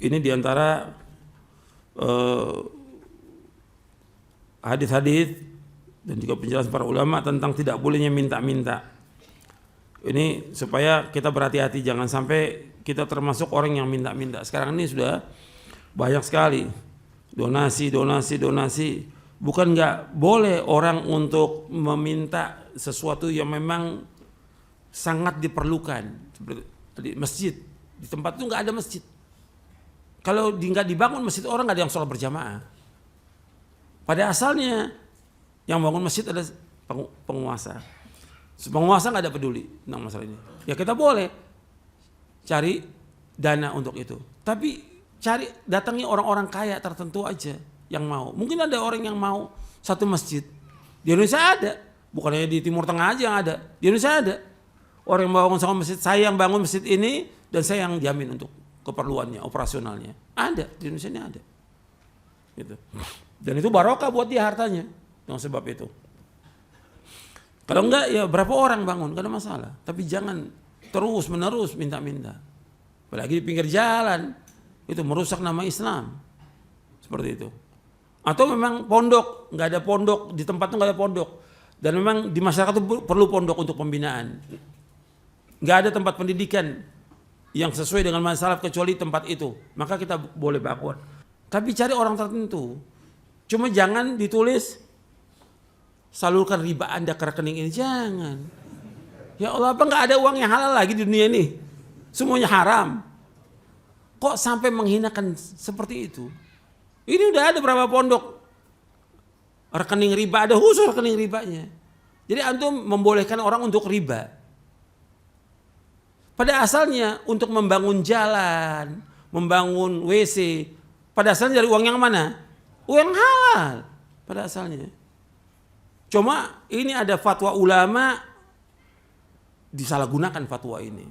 ini diantara hadis-hadis dan juga penjelasan para ulama tentang tidak bolehnya minta-minta. Ini supaya kita berhati-hati, jangan sampai kita termasuk orang yang minta-minta. Sekarang ini sudah banyak sekali donasi. Bukan nggak boleh orang untuk meminta sesuatu yang memang sangat diperlukan. Seperti di masjid, di tempat itu nggak ada masjid. Kalau nggak dibangun masjid, orang nggak ada yang sholat berjamaah. Pada asalnya yang bangun masjid adalah penguasa. Penguasa nggak ada peduli tentang masalah ini. Ya kita boleh cari dana untuk itu. Tapi datangi orang-orang kaya tertentu aja yang mau. Mungkin ada orang yang mau satu masjid. Di Indonesia ada. Bukan hanya di Timur Tengah aja yang ada. Di Indonesia ada. Orang yang bangun sama masjid, saya yang bangun masjid ini dan saya yang jamin untuk keperluannya, operasionalnya. Ada, di Indonesia ini ada. Gitu. Dan itu barokah buat dia hartanya. Dengan sebab itu. Kalau enggak ya berapa orang bangun, gak ada masalah. Tapi jangan terus menerus minta-minta. Apalagi di pinggir jalan. Itu merusak nama Islam. Seperti itu. Atau memang pondok, nggak ada pondok, di tempat itu nggak ada pondok. Dan memang di masyarakat itu perlu pondok untuk pembinaan. Nggak ada tempat pendidikan yang sesuai dengan masalah kecuali tempat itu. Maka kita boleh bangun. Tapi cari orang tertentu. Cuma jangan ditulis salurkan riba Anda ke rekening ini. Jangan. Ya Allah, apa nggak ada uang yang halal lagi di dunia ini? Semuanya haram. Kok sampai menghinakan seperti itu? Ini udah ada berapa pondok rekening riba, ada khusus rekening ribanya. Jadi antum membolehkan orang untuk riba. Pada asalnya untuk membangun jalan, membangun WC, pada asalnya dari uang yang mana? Uang halal pada asalnya. Cuma ini ada fatwa ulama disalahgunakan fatwa ini.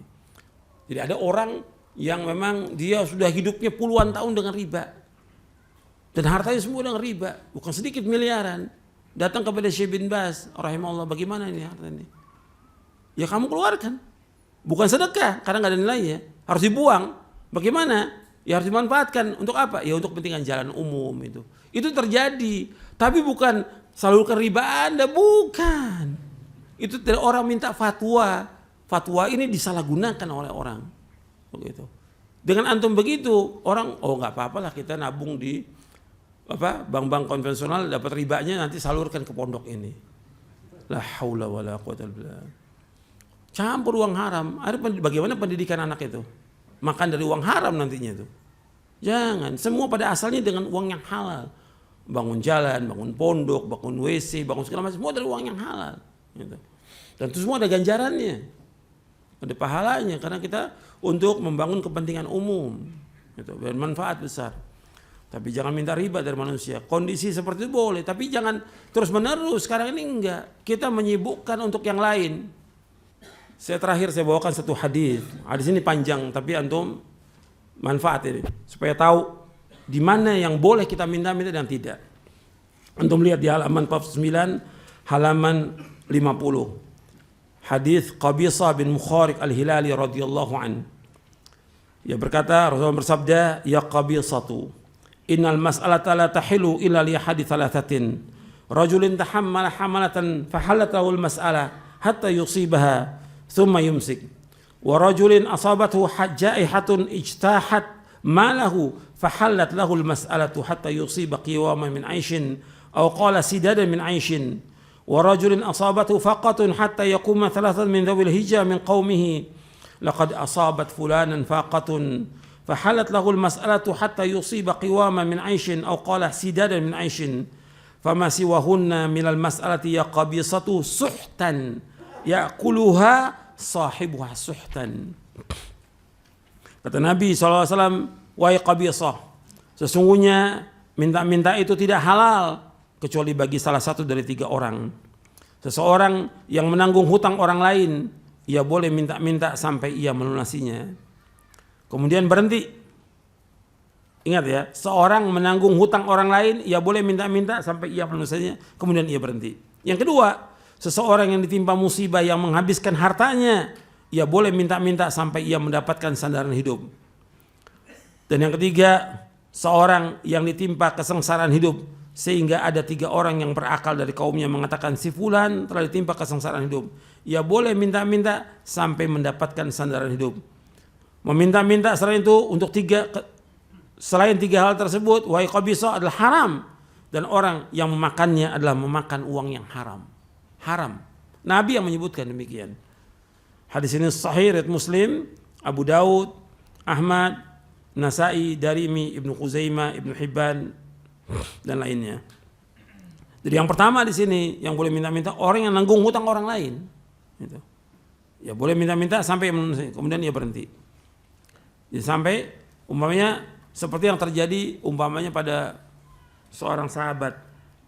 Jadi ada orang yang memang dia sudah hidupnya puluhan tahun dengan riba. Dan hartanya semua dengan riba, bukan sedikit miliaran. Datang kepada Syekh bin Baz, rahimahullah, bagaimana ini harta ini? Ya kamu keluarkan. Bukan sedekah, karena nggak ada nilainya. Harus dibuang. Bagaimana? Ya harus dimanfaatkan. Untuk apa? Ya untuk kepentingan jalan umum itu. Itu terjadi. Tapi bukan salurkan riba Anda, bukan. Itu orang minta fatwa. Fatwa ini disalahgunakan oleh orang. Begitu. Dengan antum begitu, orang nggak apa-apa lah kita nabung di bank-bank konvensional, dapat ribanya nanti salurkan ke pondok ini. La haula wala quwwata illa billah. Campur uang haram. Bagaimana pendidikan anak itu? Makan dari uang haram nantinya itu. Jangan. Semua pada asalnya dengan uang yang halal. Bangun jalan, bangun pondok, bangun WC, bangun segala macam. Semua dari uang yang halal. Gitu. Dan itu semua ada ganjarannya. Ada pahalanya. Karena kita untuk membangun kepentingan umum. Gitu. Dan manfaat besar. Tapi jangan minta riba dari manusia. Kondisi seperti itu boleh. Tapi jangan terus menerus. Sekarang ini enggak. Kita menyibukkan untuk yang lain. Saya bawakan satu hadis. Hadis ini panjang, tapi antum manfaat ini supaya tahu di mana yang boleh kita minta-minta dan tidak. Antum lihat di halaman 49, halaman 50. Hadis Qabisah bin Mukharik Al-Hilali radhiyallahu an. Ia berkata, Rasulullah bersabda, ya Qabisatu, innal mas'alata la tahilu illa li hadits thalathatin. Rajulin tahammala hamalatan fahalatahu al-mas'alah hatta yusibaha thumma yumsik. Wa rajulin asabathu jaihatun ijtahat malahu fahallat lahu al-mas'alatu hatta yusiba qiwaman min 'aishin aw qala sidadan min 'aishin. ورجل أصابته فاقة حتى يقوم ثلاثة من ذوي الهجة من قومه لقد أصابت فلانا فاقة فحلت له المسألة حتى يصيب قواما من عيش أو قال سدادا من عيش فما سواهن من المسألة يا قبيصة سحتا يأكلها صاحبها سحتا. Kata Nabi SAW, wahai Qabisah, sesungguhnya minta-minta itu tidak halal kecuali bagi salah satu dari 3 orang. Seseorang yang menanggung hutang orang lain, ia boleh minta-minta sampai ia melunasinya. Kemudian berhenti. Ingat ya, seorang menanggung hutang orang lain, ia boleh minta-minta sampai ia melunasinya. Kemudian ia berhenti. Yang kedua, seseorang yang ditimpa musibah yang menghabiskan hartanya, ia boleh minta-minta sampai ia mendapatkan sandaran hidup. Dan yang ketiga, seorang yang ditimpa kesengsaraan hidup, sehingga ada 3 orang yang berakal dari kaumnya mengatakan si fulan telah ditimpa kesengsaraan hidup, ia boleh minta-minta sampai mendapatkan sandaran hidup. Meminta-minta selain itu untuk selain 3 hal tersebut, wahai Qabisah, adalah haram, dan orang yang memakannya adalah memakan uang yang haram. Haram. Nabi yang menyebutkan demikian. Hadis ini sahih riwayat Muslim, Abu Daud, Ahmad, Nasai, Darimi, Ibnu Khuzaimah, Ibnu Hibban dan lainnya. Jadi yang pertama di sini yang boleh minta-minta orang yang nanggung hutang orang lain. Gitu. Ya boleh minta-minta sampai kemudian ia berhenti. Jadi sampai umpamanya seperti yang terjadi umpamanya pada seorang sahabat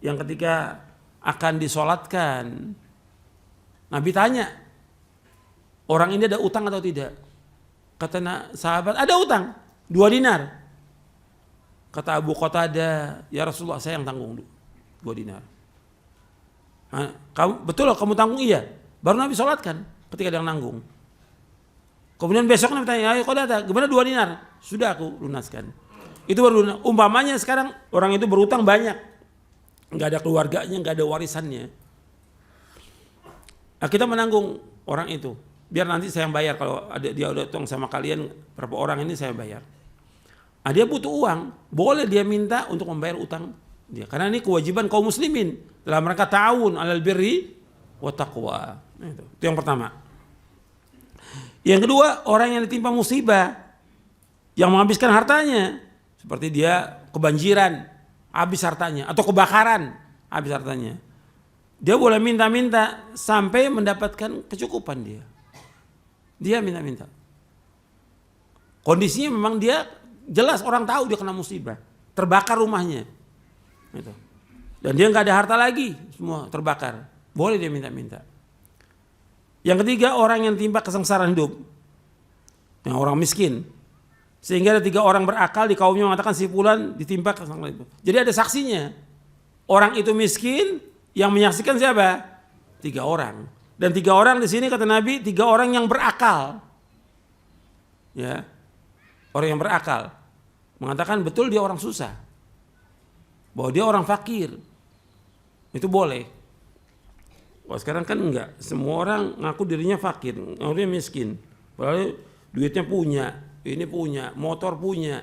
yang ketika akan disolatkan, Nabi tanya, orang ini ada utang atau tidak? Kata sahabat, ada utang 2 dinar. Kata Abu Qatadah, ya Rasulullah, saya yang tanggung 2 dinar. Nah, betul kamu tanggung? Iya. Baru Nabi sholatkan ketika dia nanggung. Kemudian besok Nabi tanya, ayo Qatadah, gimana 2 dinar? Sudah aku lunaskan. Itu baru lunas. Umpamanya sekarang orang itu berutang banyak, nggak ada keluarganya, nggak ada warisannya. Nah, kita menanggung orang itu. Biar nanti saya yang bayar, kalau ada dia udah utang sama kalian berapa orang ini saya bayar. Nah, dia butuh uang, boleh dia minta untuk membayar utang dia. Karena ini kewajiban kaum muslimin dalam rangka ta'awun 'alal birri wa taqwa. Itu yang pertama. Yang kedua, orang yang ditimpa musibah yang menghabiskan hartanya, seperti dia kebanjiran, habis hartanya, atau kebakaran, habis hartanya. Dia boleh minta-minta sampai mendapatkan kecukupan dia. Dia minta-minta. Kondisinya memang dia jelas orang tahu dia kena musibah, terbakar rumahnya, gitu. Dan dia nggak ada harta lagi, semua terbakar. Boleh dia minta-minta. Yang ketiga, orang yang timpa kesengsaraan hidup, yang orang miskin, sehingga ada 3 orang berakal di kaumnya mengatakan si fulan ditimpa kesengsaraan hidup. Jadi ada saksinya. Orang itu miskin, yang menyaksikan siapa? 3 orang. Dan 3 orang di sini kata Nabi, 3 orang yang berakal, ya, orang yang berakal. Mengatakan betul dia orang susah, bahwa dia orang fakir, itu boleh. Wah, sekarang kan enggak, semua orang ngaku dirinya fakir, ngaku dia miskin, padahal duitnya punya, ini punya, motor punya,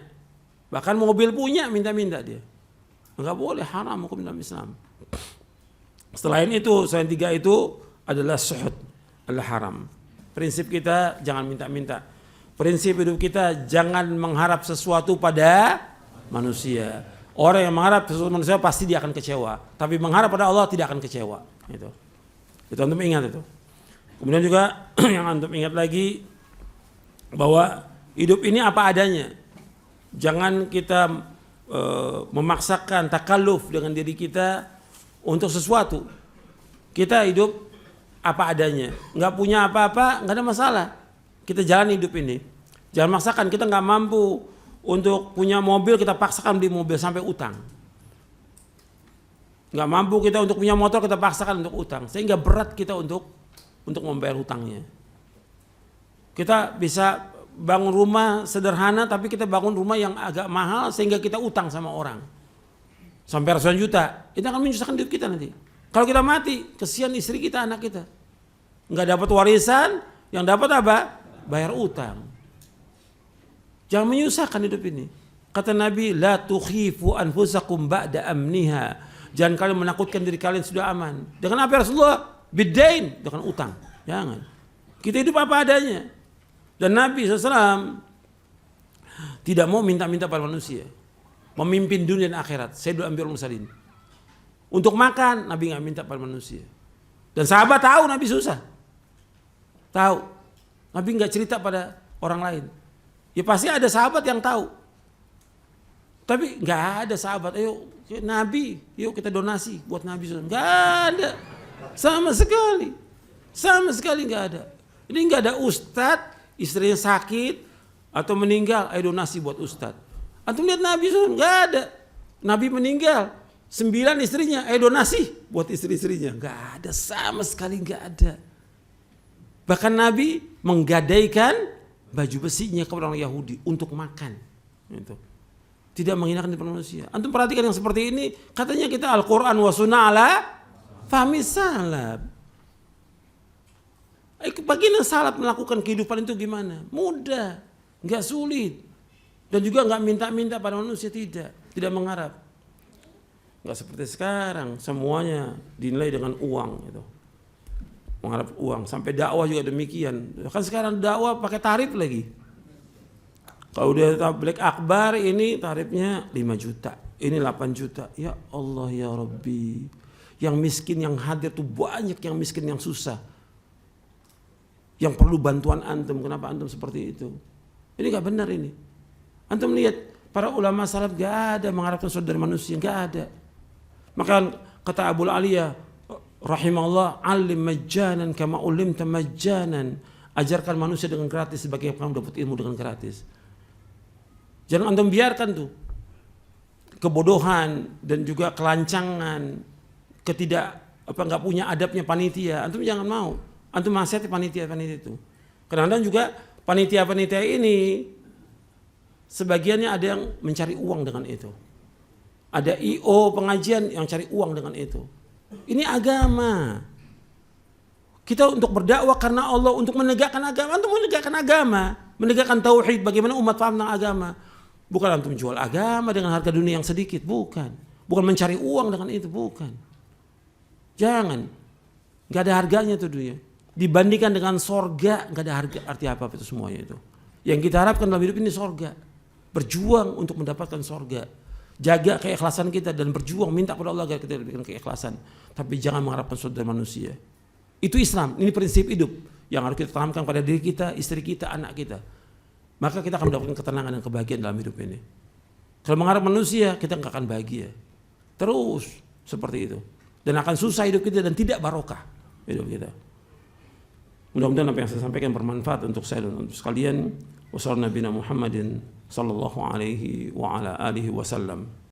bahkan mobil punya, minta-minta dia. Enggak boleh, haram hukum dalam Islam. Selain itu, selain 3 itu adalah suhud, adalah haram. Prinsip kita jangan minta-minta. Prinsip hidup kita jangan mengharap sesuatu pada manusia. Orang yang mengharap sesuatu manusia pasti dia akan kecewa. Tapi mengharap pada Allah tidak akan kecewa. Itu antum ingat itu. Kemudian juga yang antum ingat lagi bahwa hidup ini apa adanya. Jangan kita memaksakan takalluf dengan diri kita untuk sesuatu. Kita hidup apa adanya. Nggak punya apa-apa, nggak ada masalah. Kita jalan hidup ini. Jangan maksakan, kita nggak mampu untuk punya mobil, kita paksakan beli mobil sampai utang. Nggak mampu kita untuk punya motor, kita paksakan untuk utang, sehingga berat kita untuk membayar hutangnya. Kita bisa bangun rumah sederhana, tapi kita bangun rumah yang agak mahal sehingga kita utang sama orang sampai ratusan juta. Itu akan menyusahkan hidup kita nanti. Kalau kita mati, kesian istri kita, anak kita, nggak dapat warisan, yang dapat apa? Bayar utang. Jangan menyusahkan hidup ini. Kata Nabi, la tukhifu anfusakum ba'da amniha. Jangan kalian menakutkan diri kalian sudah aman. Dengan apa ya Rasulullah? Bidain, dengan utang. Jangan. Kita hidup apa adanya. Dan Nabi SAW tidak mau minta-minta pada manusia. Memimpin dunia dan akhirat. Sayyidul Anbiya wal Mursalin. Untuk makan, Nabi nggak minta pada manusia. Dan sahabat tahu Nabi susah. Tahu. Nabi nggak cerita pada orang lain. Ya pasti ada sahabat yang tahu. Tapi nggak ada sahabat, ayo Nabi, yuk kita donasi buat Nabi. Nggak ada, sama sekali nggak ada. Ini nggak ada ustadz, istrinya sakit atau meninggal, ayo donasi buat ustadz. Antum lihat Nabi nggak ada. Nabi meninggal, 9 istrinya, ayo donasi buat istri-istrinya. Nggak ada, sama sekali nggak ada. Bahkan Nabi menggadaikan baju besinya kepada orang Yahudi untuk makan. Itu. Tidak menghinakan di manusia. Antum perhatikan yang seperti ini, katanya kita Al-Quran wa sunnah ala fahmi salaf. Baginda salaf melakukan kehidupan itu gimana? Mudah, nggak sulit, dan juga nggak minta-minta pada manusia, tidak mengharap. Nggak seperti sekarang, semuanya dinilai dengan uang, gitu. Mengharap uang. Sampai dakwah juga demikian. Kan sekarang dakwah pakai tarif lagi. Kalau udah tabligh akbar ini tarifnya 5 juta, ini 8 juta. Ya Allah ya Rabbi. Yang miskin yang hadir tuh banyak, yang miskin yang susah. Yang perlu bantuan antum, kenapa antum seperti itu? Ini gak benar ini. Antum lihat para ulama salaf gak ada mengharapkan sesuatu dari manusia, gak ada. Maka kata Abu Aliyah rahimahullah, alim majjanan kama ulimta majjanan. Ajarkan manusia dengan gratis sebagai kamu dapat ilmu dengan gratis. Jangan antum biarkan tuh kebodohan dan juga kelancangan, nggak punya adabnya panitia. Antum jangan mau. Antum nasihati panitia itu. Kadang-kadang juga panitia ini sebagiannya ada yang mencari uang dengan itu. Ada IO pengajian yang cari uang dengan itu. Ini agama. Kita untuk berdakwah karena Allah, untuk menegakkan agama. Antum menegakkan agama, menegakkan tauhid, bagaimana umat paham tentang agama. Bukan antum jual agama dengan harga dunia yang sedikit, bukan mencari uang dengan itu, bukan. Jangan, nggak ada harganya itu dunia. Dibandingkan dengan sorga, nggak ada harga arti apa itu semuanya itu. Yang kita harapkan dalam hidup ini sorga, berjuang untuk mendapatkan sorga, jaga keikhlasan kita dan berjuang minta pada Allah agar kita diberikan keikhlasan. Tapi jangan mengharapkan sesuatu dari manusia. Itu Islam, ini prinsip hidup yang harus kita tanamkan pada diri kita, istri kita, anak kita. Maka kita akan mendapatkan ketenangan dan kebahagiaan dalam hidup ini. Kalau mengharap manusia, kita nggak akan bahagia. Terus seperti itu. Dan akan susah hidup kita dan tidak barokah hidup kita. Mudah-mudahan apa yang saya sampaikan bermanfaat untuk saya dan untuk sekalian. Wassalamualaikum warahmatullahi wabarakatuh.